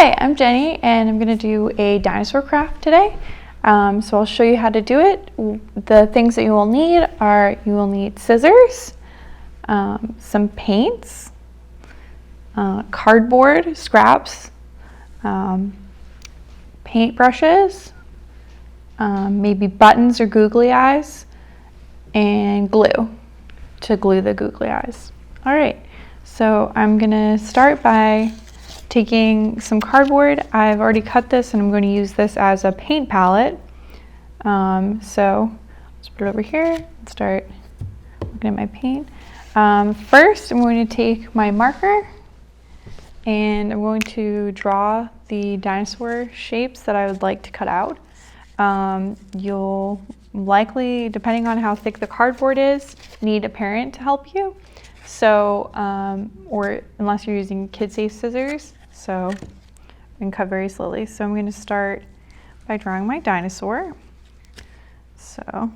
Hi, I'm Jenny and I'm going to do a dinosaur craft today. So I'll show you how to do it. The things that you will need are you will need scissors, some paints, cardboard scraps, paint brushes, maybe buttons or googly eyes, and glue to glue the googly eyes. All right, so I'm going to start by taking some cardboard. I've already cut this and I'm going to use this as a paint palette. So let's put it over here and start looking at my paint. First, I'm going to take my marker and I'm going to draw the dinosaur shapes that I would like to cut out. You'll likely, depending on how thick the cardboard is, need a parent to help you. So, or unless you're using kid-safe scissors, so you can cut very slowly. So I'm going to start by drawing my dinosaur. So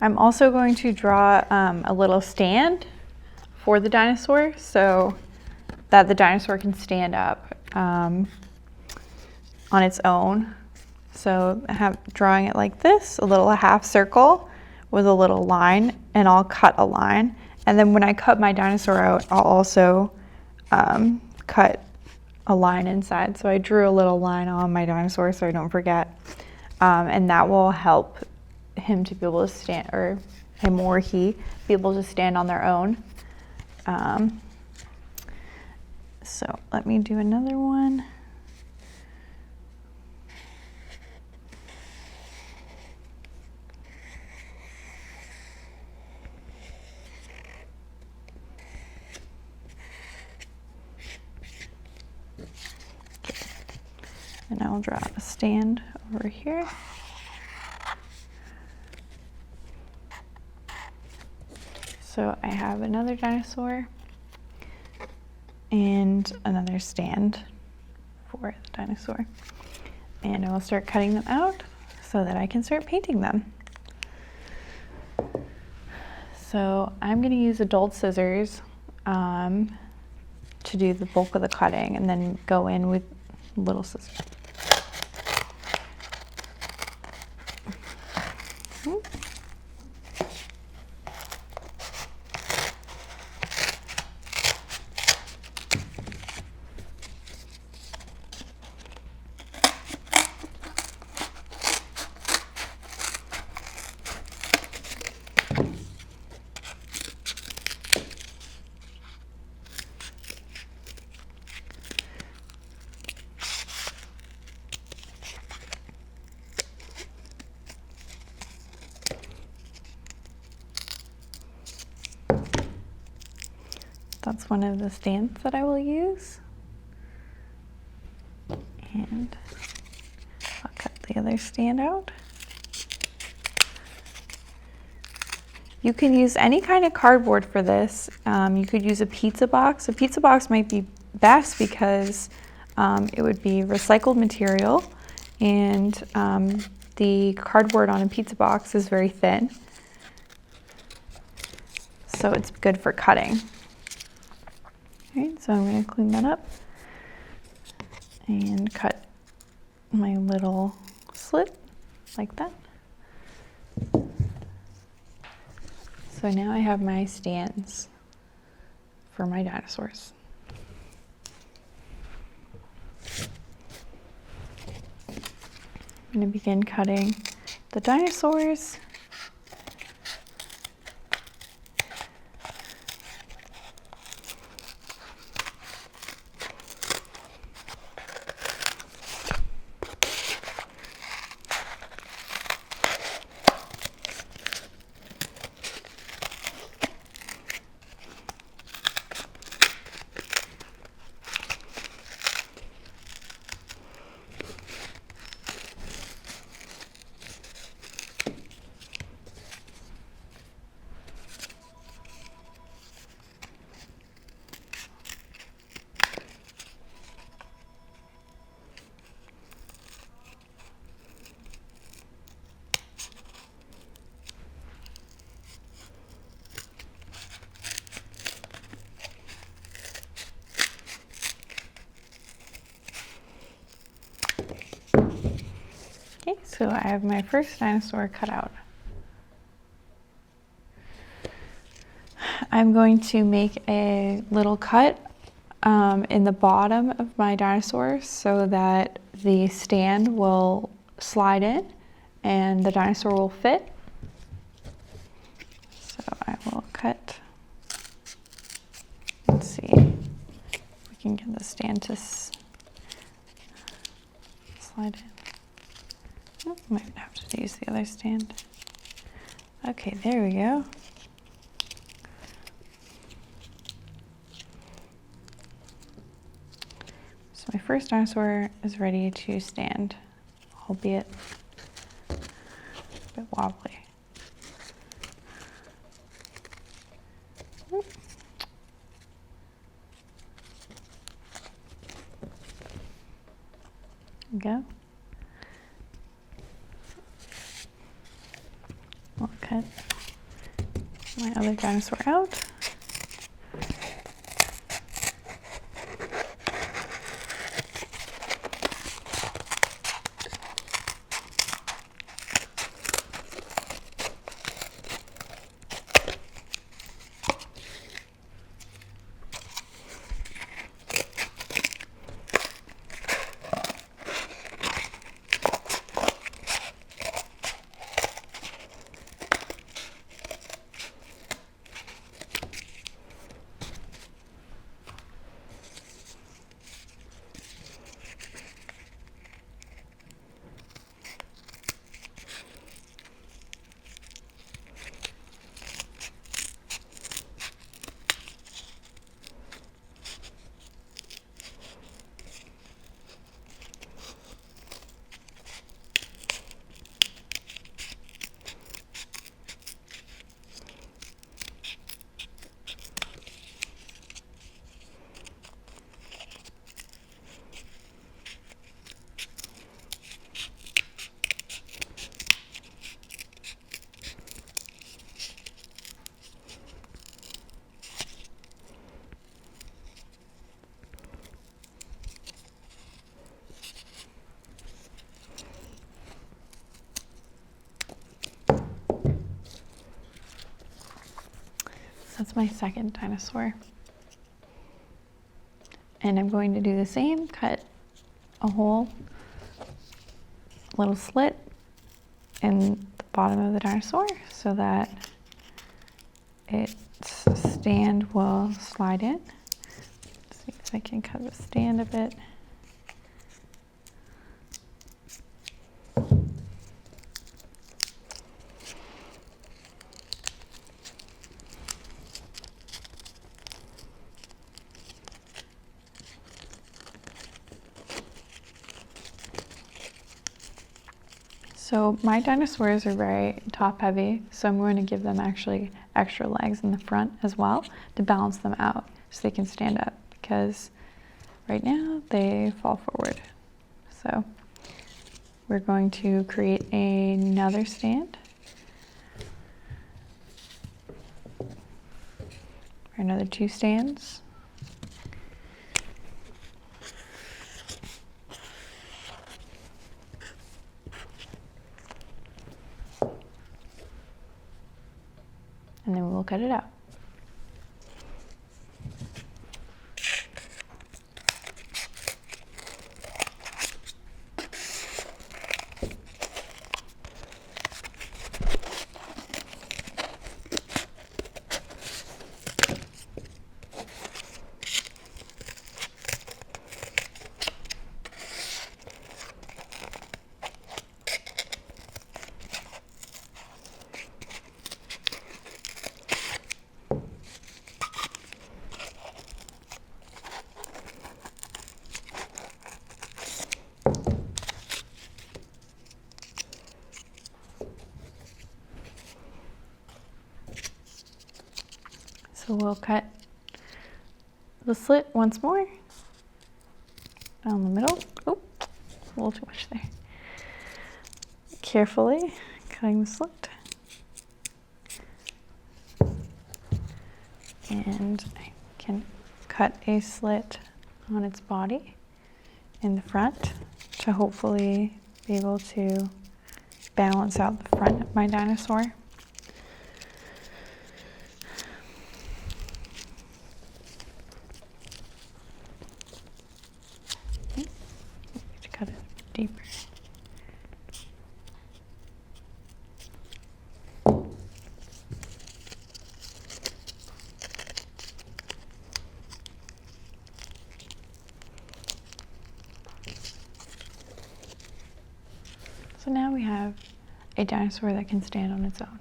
I'm also going to draw a little stand for the dinosaur so that the dinosaur can stand up on its own. So I have drawing it like this, a little half circle with a little line, and I'll cut a line. And then when I cut my dinosaur out, I'll also cut a line inside. So I drew a little line on my dinosaur so I don't forget. And that will help him to be able to stand, or him or he be able to stand on their own. So let me do another one. And I'll draw a stand over here. So I have another dinosaur and another stand for the dinosaur. And I will start cutting them out so that I can start painting them. So I'm going to use adult scissors to do the bulk of the cutting, and then go in with little scissors. That's one of the stands that I will use. And I'll cut the other stand out. You can use any kind of cardboard for this. You could use a pizza box. A pizza box might be best because it would be recycled material, and the cardboard on a pizza box is very thin. So it's good for cutting. All right, so I'm going to clean that up and cut my little slit like that. So now I have my stands for my dinosaurs. I'm going to begin cutting the dinosaurs. So I have my first dinosaur cut out. I'm going to make a little cut in the bottom of my dinosaur so that the stand will slide in and the dinosaur will fit. So I will cut. Let's see if we can get the stand to slide in. Oh, might have to use the other stand. Okay, there we go. So my first dinosaur is ready to stand, albeit a bit wobbly. There we go. I'll cut my other dinosaur out. That's my second dinosaur. And I'm going to do the same, cut a hole, a little slit in the bottom of the dinosaur so that its stand will slide in. Let's see if I can cut the stand a bit. So my dinosaurs are very top heavy, so I'm going to give them actually extra legs in the front as well to balance them out so they can stand up, because right now they fall forward. So we're going to create another stand. Or another two stands. And then we'll cut it out. So we'll cut the slit once more down the middle. Oh, a little too much there. Carefully cutting the slit. And I can cut a slit on its body in the front to hopefully be able to balance out the front of my dinosaur. To cut it deeper. So now we have a dinosaur that can stand on its own.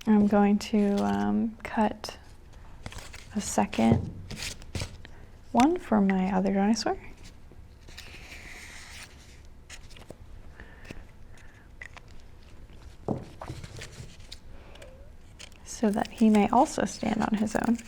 I'm going to cut a second one for my other dinosaur. So that he may also stand on his own.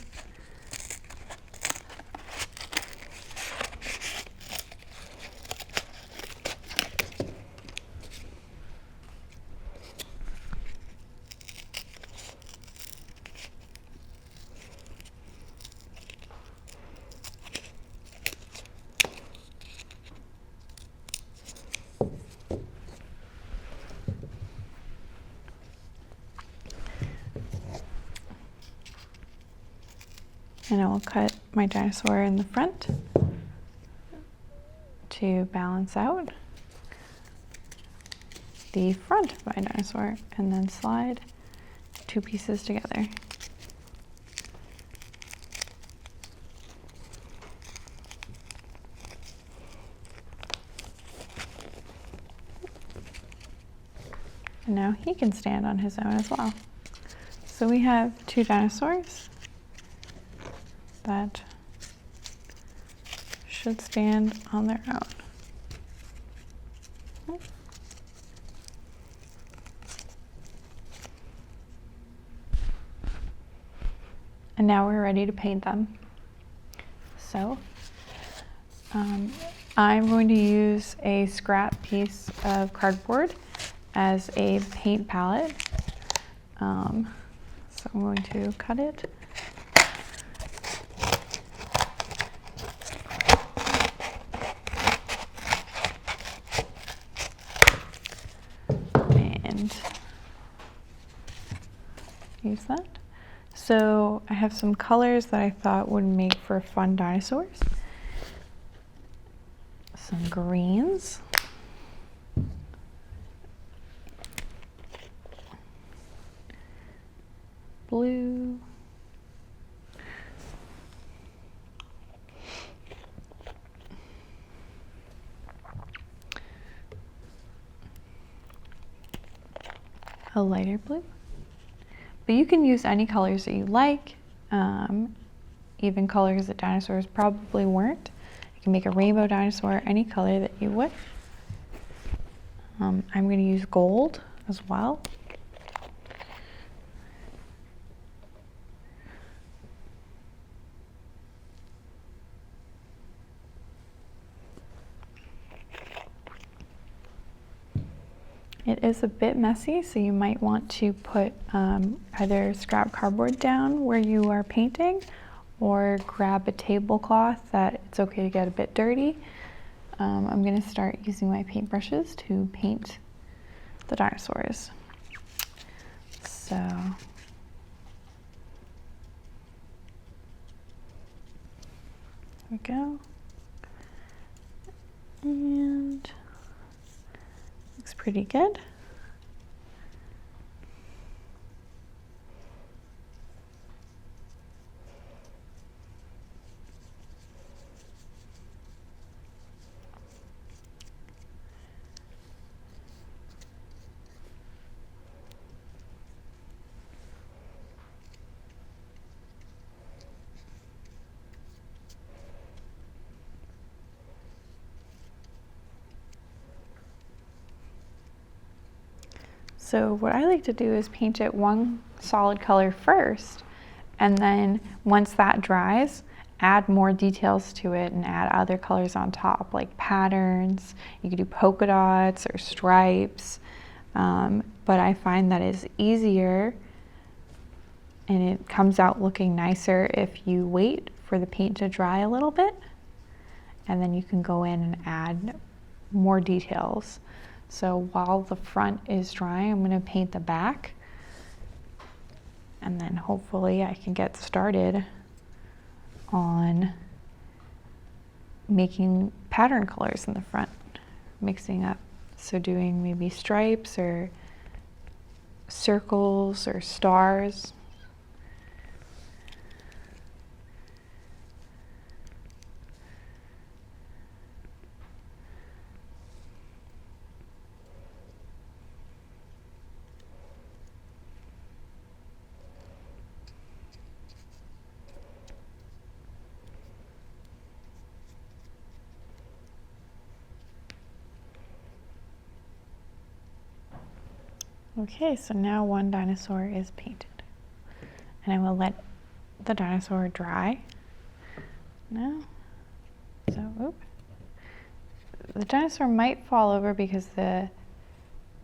And I will cut my dinosaur in the front to balance out the front of my dinosaur, and then slide two pieces together. And now he can stand on his own as well. So we have two dinosaurs that should stand on their own. And now we're ready to paint them. So I'm going to use a scrap piece of cardboard as a paint palette. So I'm going to cut it. And use that. So I have some colors that I thought would make for fun dinosaurs. Some greens. Blue. A lighter blue. But you can use any colors that you like, even colors that dinosaurs probably weren't. You can make a rainbow dinosaur, any color that you wish. I'm going to use gold as well. It is a bit messy, so you might want to put either scrap cardboard down where you are painting, or grab a tablecloth that it's okay to get a bit dirty. I'm going to start using my paintbrushes to paint the dinosaurs. So there we go. And looks pretty good. So what I like to do is paint it one solid color first, and then once that dries, add more details to it and add other colors on top, like patterns. You could do polka dots or stripes, but I find that is easier and it comes out looking nicer if you wait for the paint to dry a little bit and then you can go in and add more details. So while the front is drying, I'm going to paint the back, and then hopefully I can get started on making pattern colors in the front, mixing up. So doing maybe stripes or circles or stars. Okay, so now one dinosaur is painted, and I will let the dinosaur dry now. So, the dinosaur might fall over because the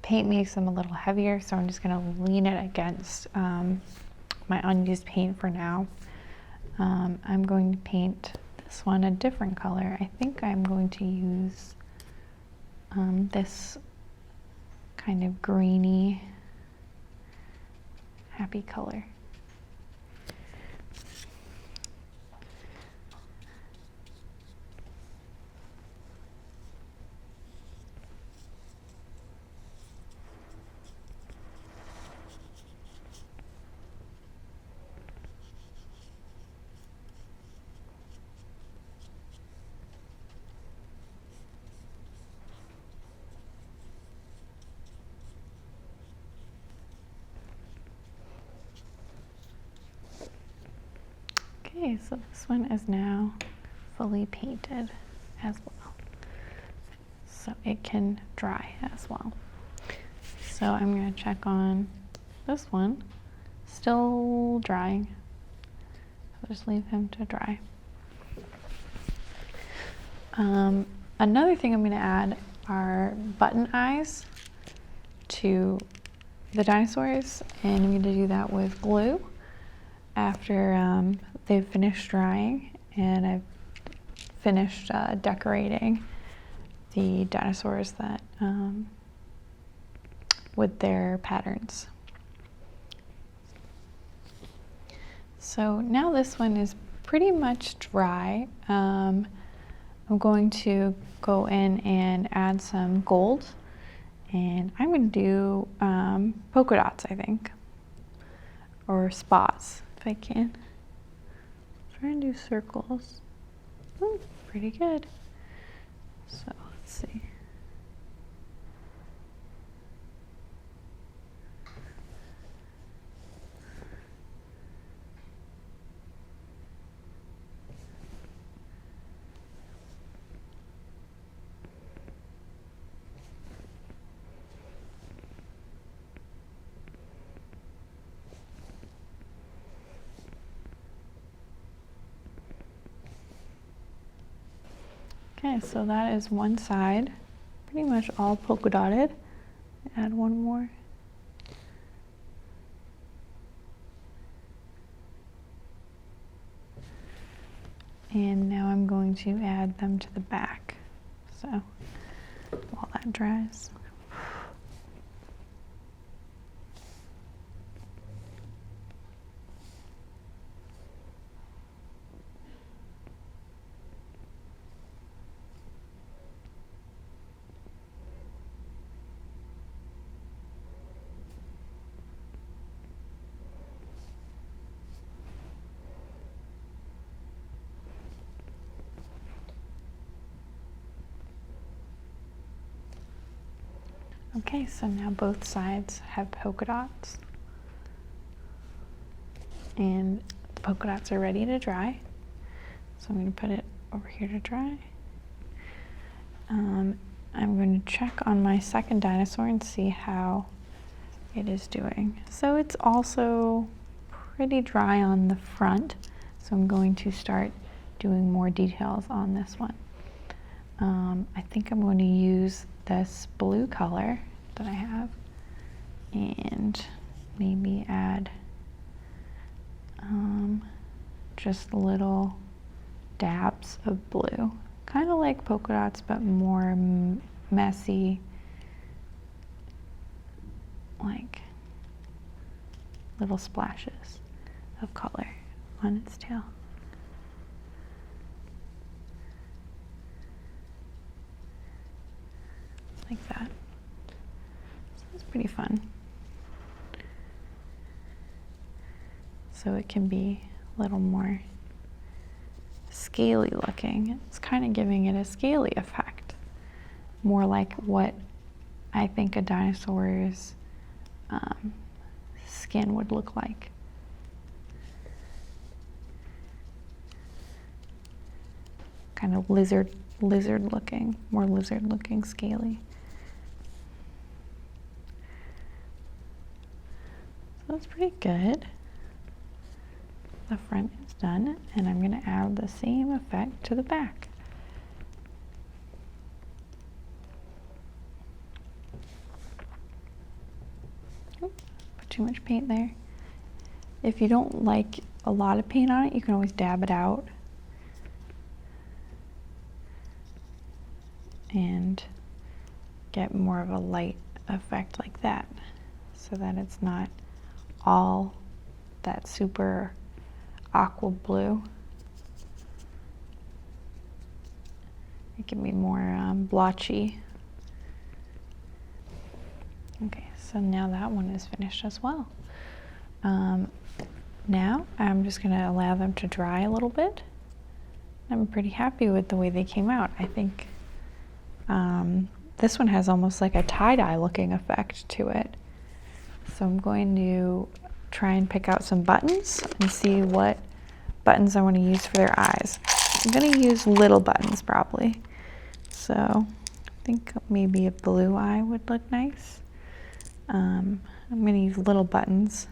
paint makes them a little heavier, so I'm just going to lean it against my unused paint for now. I'm going to paint this one a different color. I think I'm going to use this kind of greeny, happy color. Okay, so this one is now fully painted as well, so it can dry as well. So I'm going to check on this one, still drying. I'll just leave him to dry. Another thing I'm going to add are button eyes to the dinosaurs, and I'm going to do that with glue after they've finished drying and I've finished decorating the dinosaurs that with their patterns. So now this one is pretty much dry. I'm going to go in and add some gold, and I'm going to do polka dots, I think, or spots if I can. Try and do circles. Ooh, pretty good. So let's see. Okay, so that is one side, pretty much all polka dotted. Add one more. And now I'm going to add them to the back. So while that dries. Okay, so now both sides have polka dots, and the polka dots are ready to dry. So I'm going to put it over here to dry. I'm going to check on my second dinosaur and see how it is doing. So it's also pretty dry on the front, so I'm going to start doing more details on this one. I think I'm going to use this blue color that I have and maybe add just little dabs of blue kind of like polka dots, but more messy, like little splashes of color on its tail. Like that. So it's pretty fun. So it can be a little more scaly looking. It's kind of giving it a scaly effect, more like what I think a dinosaur's skin would look like. Kind of lizard looking, more lizard looking, scaly. So that's pretty good. The front is done, and I'm going to add the same effect to the back. Oops, put too much paint there. If you don't like a lot of paint on it, you can always dab it out and get more of a light effect like that, so that it's not all that super aqua blue. It can be more blotchy. Okay, so now that one is finished as well. Now I'm just going to allow them to dry a little bit. I'm pretty happy with the way they came out. I think this one has almost like a tie-dye looking effect to it. So I'm going to try and pick out some buttons and see what buttons I want to use for their eyes. I'm going to use little buttons probably. So I think maybe a blue eye would look nice. I'm going to use little buttons.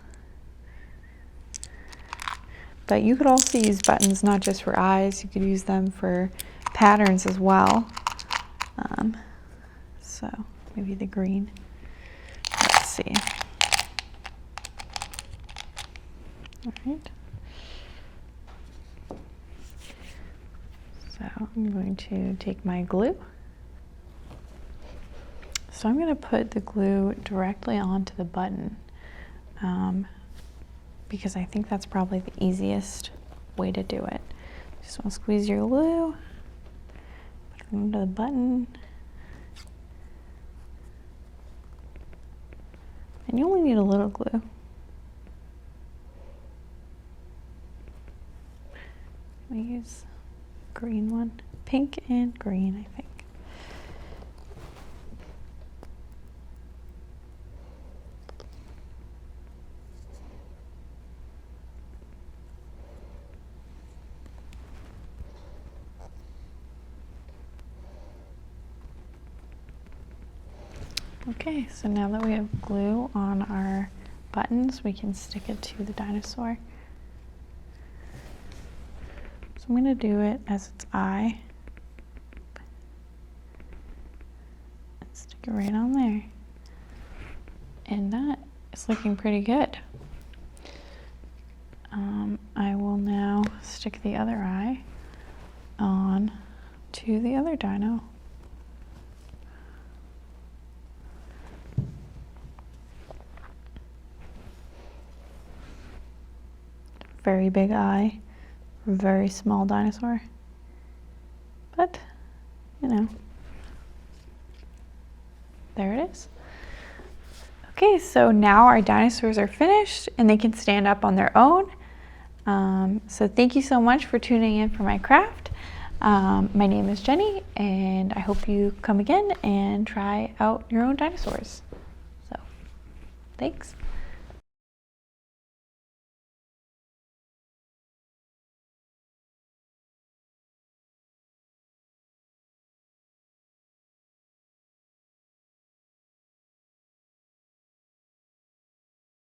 But you could also use buttons not just for eyes, you could use them for patterns as well. So maybe the green. Let's see. All right. So I'm going to take my glue. So I'm going to put the glue directly onto the button because I think that's probably the easiest way to do it. Just want to squeeze your glue, put it onto the button, and you only need a little glue. I'm going to use green one, pink and green, I think. Okay, so now that we have glue on our buttons, we can stick it to the dinosaur. So I'm going to do it as its eye. And stick it right on there. And that is looking pretty good. I will now stick the other eye on to the other dino. Very big eye, very small dinosaur, but you know, there it is. Okay, so now our dinosaurs are finished and they can stand up on their own. So thank you so much for tuning in for my craft. My name is Jenny, and I hope you come again and try out your own dinosaurs. So, thanks.